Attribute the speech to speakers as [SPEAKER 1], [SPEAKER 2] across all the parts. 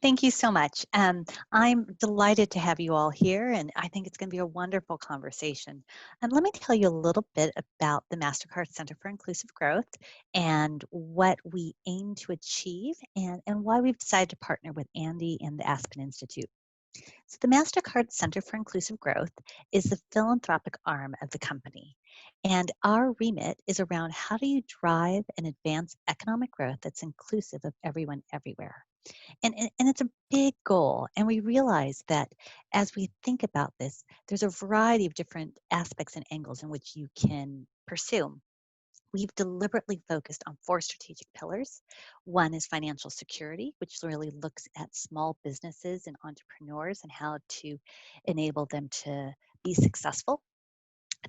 [SPEAKER 1] Thank you so much. I'm delighted to have you all here, and I think it's going to be a wonderful conversation. Let me tell you a little bit about the Mastercard Center for Inclusive Growth and what we aim to achieve and why we've decided to partner with ANDE and the Aspen Institute. So the Mastercard Center for Inclusive Growth is the philanthropic arm of the company. And our remit is around how do you drive and advance economic growth that's inclusive of everyone everywhere. And it's a big goal. And we realize that as we think about this, there's a variety of different aspects and angles in which you can pursue. We've deliberately focused on four strategic pillars. One is financial security, which really looks at small businesses and entrepreneurs and how to enable them to be successful.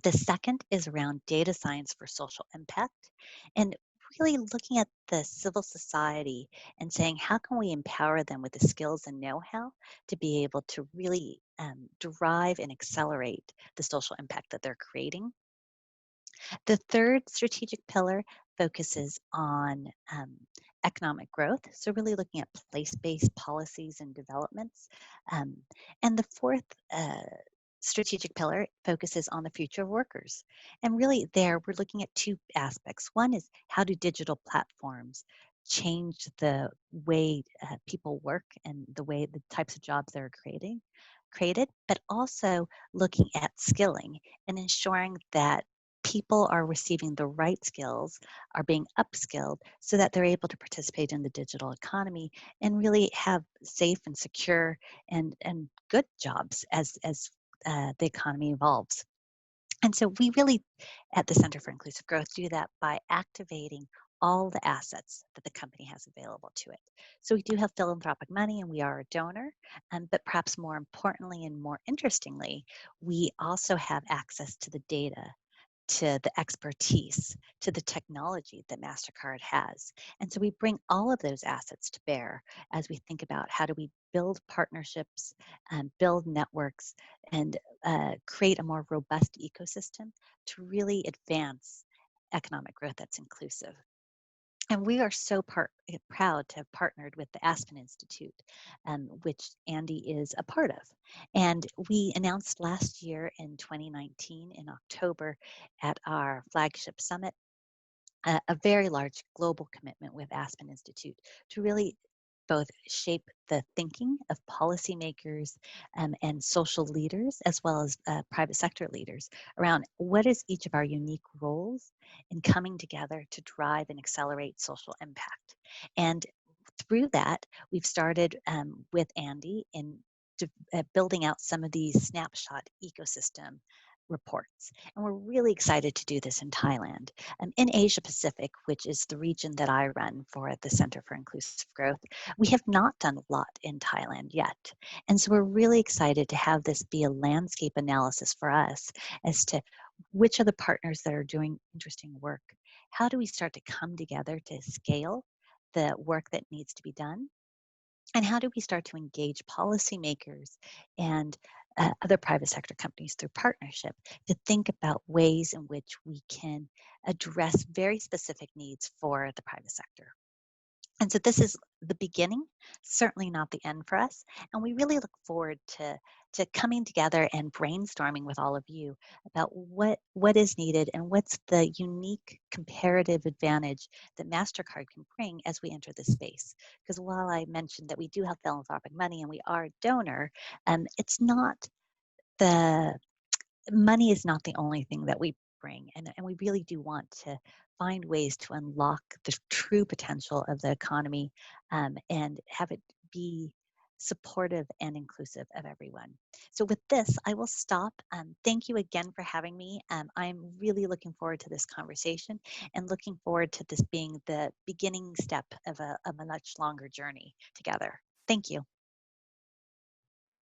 [SPEAKER 1] The second is around data science for social impact and really looking at the civil society and saying, how can we empower them with the skills and know-how to be able to really drive and accelerate the social impact that they're creating? The third strategic pillar focuses on economic growth, so really looking at place-based policies and developments. Um, and the fourth strategic pillar focuses on the future of workers. And really there, we're looking at two aspects. One is how do digital platforms change the way people work and the types of jobs that are created, but also looking at skilling and ensuring that people are receiving the right skills, are being upskilled so that they're able to participate in the digital economy and really have safe and secure and good jobs as the economy evolves. And so we really, at the Center for Inclusive Growth, do that by activating all the assets that the company has available to it. So we do have philanthropic money and we are a donor, but perhaps more importantly and more interestingly, we also have access to the data, to the expertise, to the technology that MasterCard has. And so we bring all of those assets to bear as we think about how do we build partnerships and build networks and create a more robust ecosystem to really advance economic growth that's inclusive. And we are so proud to have partnered with the Aspen Institute, which ANDE is a part of. And we announced last year in 2019, in October, at our flagship summit, a very large global commitment with Aspen Institute to really both shape the thinking of policymakers and social leaders, as well as private sector leaders, around what is each of our unique roles in coming together to drive and accelerate social impact. And through that, we've started with Andy in building out some of these snapshot ecosystem reports. And we're really excited to do this in Thailand. In Asia Pacific, which is the region that I run for the Center for Inclusive Growth, we have not done a lot in Thailand yet. And so we're really excited to have this be a landscape analysis for us as to which are the partners that are doing interesting work. How do we start to come together to scale the work that needs to be done? And how do we start to engage policymakers and other private sector companies through partnership to think about ways in which we can address very specific needs for the private sector? And so this is the beginning, certainly not the end for us. And we really look forward to coming together and brainstorming with all of you about what is needed and what's the unique comparative advantage that MasterCard can bring as we enter this space. Because while I mentioned that we do have philanthropic money and we are a donor, it's not the money is not the only thing that we bring. And we really do want to find ways to unlock the true potential of the economy and have it be supportive and inclusive of everyone. So with this, I will stop. Thank you again for having me. I'm really looking forward to this conversation and looking forward to this being the beginning step of a much longer journey together. Thank you.